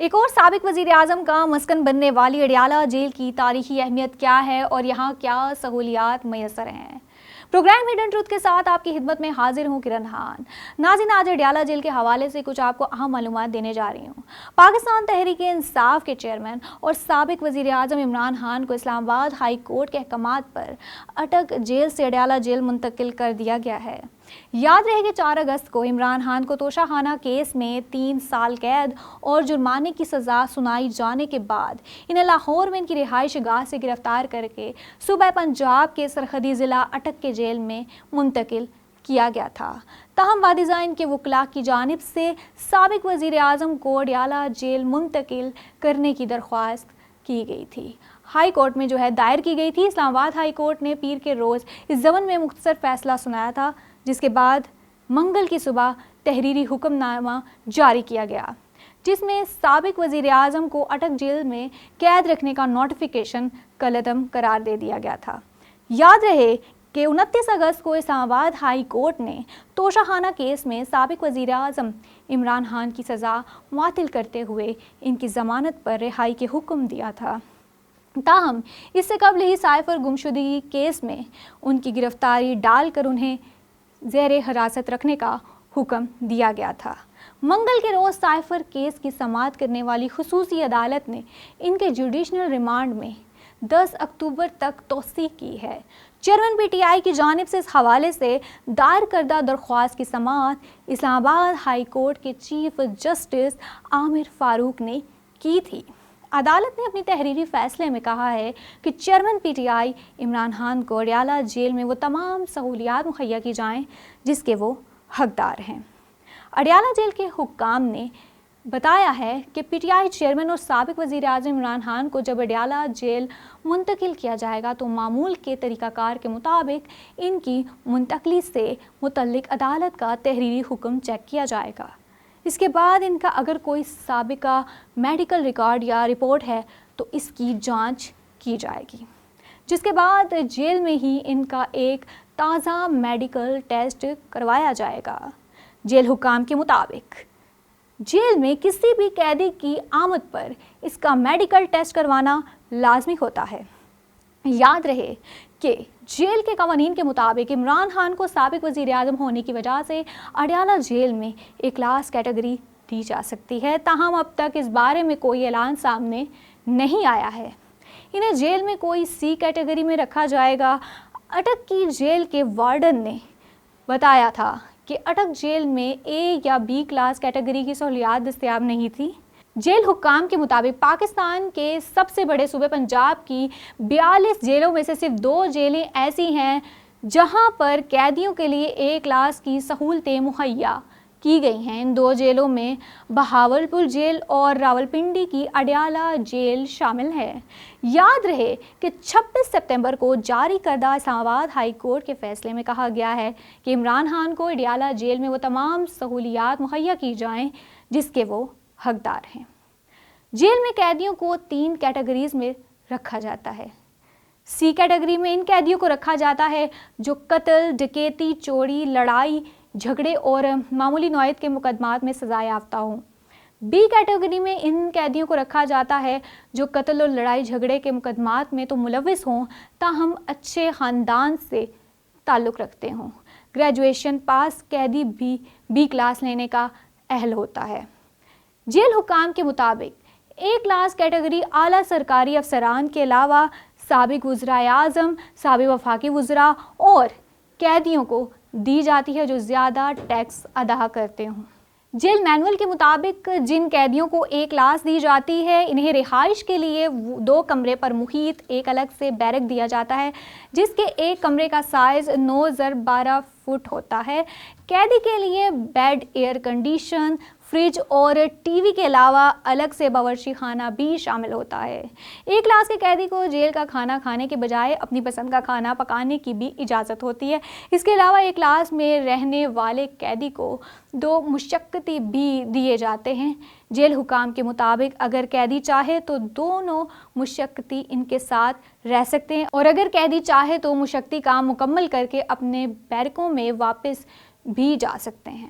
ایک اور سابق وزیر اعظم کا مسکن بننے والی اڈیالہ جیل کی تاریخی اہمیت کیا ہے اور یہاں کیا سہولیات میسر ہیں؟ پروگرام ہڈن ٹروتھ کے ساتھ آپ کی خدمت میں حاضر ہوں کرن خان۔ ناظرین، آج اڈیالہ جیل کے حوالے سے کچھ آپ کو اہم معلومات دینے جا رہی ہوں۔ پاکستان تحریک انصاف کے چیئرمین اور سابق وزیر اعظم عمران خان کو اسلام آباد ہائی کورٹ کے احکامات پر اٹک جیل سے اڈیالہ جیل منتقل کر دیا گیا ہے۔ یاد رہے کہ 4 اگست کو عمران خان کو توشہ خانہ کیس میں 3 سال قید اور جرمانے کی سزا سنائی جانے کے بعد انہیں لاہور میں ان کی رہائش گاہ سے گرفتار کر کے صوبہ پنجاب کے سرحدی ضلع اٹک کے جیل میں منتقل کیا گیا تھا۔ تاہم والدین کے وکلاء کی جانب سے سابق وزیر اعظم کو اڈیالہ جیل منتقل کرنے کی درخواست کی گئی تھی۔ ہائی کورٹ میں دائر کی گئی تھی۔ اسلام آباد ہائی کورٹ نے پیر کے روز اس ضمن میں مختصر فیصلہ سنایا تھا، جس کے بعد منگل کی صبح تحریری حکم نامہ جاری کیا گیا، جس میں سابق وزیر اعظم کو اٹک جیل میں قید رکھنے کا نوٹیفیکیشن کالعدم قرار دے دیا گیا تھا۔ یاد رہے کہ 29 اگست کو اسلام آباد ہائی کورٹ نے توشہ خانہ کیس میں سابق وزیر اعظم عمران خان کی سزا معطل کرتے ہوئے ان کی ضمانت پر رہائی کے حکم دیا تھا۔ تاہم اس سے قبل ہی سائفر گمشدگی کیس میں ان کی گرفتاری ڈال کر انہیں زیر حراست رکھنے کا حکم دیا گیا تھا۔ منگل کے روز سائفر کیس کی سماعت کرنے والی خصوصی عدالت نے ان کے جوڈیشنل ریمانڈ میں 10 اکتوبر تک توسیع کی ہے۔ چیئرمین پی ٹی آئی کی جانب سے اس حوالے سے دائر کردہ درخواست کی سماعت اسلام آباد ہائی کورٹ کے چیف جسٹس عامر فاروق نے کی تھی۔ عدالت نے اپنی تحریری فیصلے میں کہا ہے کہ chairman P T I Imran Khan کو اڈیالہ جیل میں وہ تمام سہولیات مہیا کی جائیں جس کے وہ حقدار ہیں۔ اڈیالہ جیل کے حکام نے بتایا ہے کہ پی ٹی آئی چیئرمین اور سابق وزیر اعظم عمران خان کو جب اڈیالہ جیل منتقل کیا جائے گا تو معمول کے طریقہ کار کے مطابق ان کی منتقلی سے متعلق عدالت کا تحریری حکم چیک کیا جائے گا۔ اس کے بعد ان کا اگر کوئی سابقہ میڈیکل ریکارڈ یا رپورٹ ہے تو اس کی جانچ کی جائے گی، جس کے بعد جیل میں ہی ان کا ایک تازہ میڈیکل ٹیسٹ کروایا جائے گا۔ جیل حکام کے مطابق جیل میں کسی بھی قیدی کی آمد پر اس کا میڈیکل ٹیسٹ کروانا لازمی ہوتا ہے۔ یاد رہے کہ جیل کے قوانین کے مطابق عمران خان کو سابق وزیر اعظم ہونے کی وجہ سے اڈیالہ جیل میں ایک کلاس کیٹیگری دی جا سکتی ہے، تاہم اب تک اس بارے میں کوئی اعلان سامنے نہیں آیا ہے۔ انہیں جیل میں کوئی سی کیٹیگری میں رکھا جائے گا۔ اٹک کی جیل کے وارڈن نے بتایا تھا کہ اٹک جیل میں اے یا بی کلاس کیٹیگری کی سہولیات دستیاب نہیں تھی۔ جیل حکام کے مطابق پاکستان کے سب سے بڑے صوبے پنجاب کی 42 جیلوں میں سے صرف 2 جیلیں ایسی ہیں جہاں پر قیدیوں کے لیے اے کلاس کی سہولتیں مہیا کی گئی ہیں۔ ان 2 جیلوں میں بہاولپور جیل اور راولپنڈی کی اڈیالہ جیل شامل ہے۔ یاد رہے کہ 26 ستمبر کو جاری کردہ اسلام آباد ہائی کورٹ کے فیصلے میں کہا گیا ہے کہ عمران خان کو اڈیالہ جیل میں وہ تمام سہولیات مہیا کی جائیں جس کے وہ حقدار ہیں۔ جیل میں قیدیوں کو 3 کیٹیگریز میں رکھا جاتا ہے۔ سی کیٹیگری میں ان قیدیوں کو رکھا جاتا ہے جو قتل، ڈکیتی، چوری، لڑائی جھگڑے اور معمولی نوعیت کے مقدمات میں سزا یافتہ ہوں۔ بی کیٹیگری میں ان قیدیوں کو رکھا جاتا ہے جو قتل اور لڑائی جھگڑے کے مقدمات میں تو ملوث ہوں تاہم اچھے خاندان سے تعلق رکھتے ہوں۔ گریجویشن پاس قیدی بھی بی کلاس لینے کا اہل ہوتا ہے۔ جیل حکام کے مطابق اے کلاس کیٹیگری اعلیٰ سرکاری افسران کے علاوہ سابق وزرائے اعظم، سابق وفاقی وزراء اور قیدیوں کو دی جاتی ہے جو زیادہ ٹیکس ادا کرتے ہوں۔ جیل مینول کے مطابق جن قیدیوں کو اے کلاس دی جاتی ہے انہیں رہائش کے لیے 2 کمرے پر محیط ایک الگ سے بیرک دیا جاتا ہے، جس کے ایک کمرے کا سائز 9x12 فٹ ہوتا ہے۔ قیدی کے لیے بیڈ، ایئر کنڈیشن، فریج اور ٹی وی کے علاوہ الگ سے باورچی خانہ بھی شامل ہوتا ہے۔ ایک کلاس کے قیدی کو جیل کا کھانا کھانے کے بجائے اپنی پسند کا کھانا پکانے کی بھی اجازت ہوتی ہے۔ اس کے علاوہ ایک کلاس میں رہنے والے قیدی کو 2 مشقتی بھی دیے جاتے ہیں۔ جیل حکام کے مطابق اگر قیدی چاہے تو دونوں مشقتی ان کے ساتھ رہ سکتے ہیں اور اگر قیدی چاہے تو مشقتی کام مکمل کر کے اپنے بیرکوں میں واپس بھی جا سکتے ہیں۔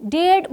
1.5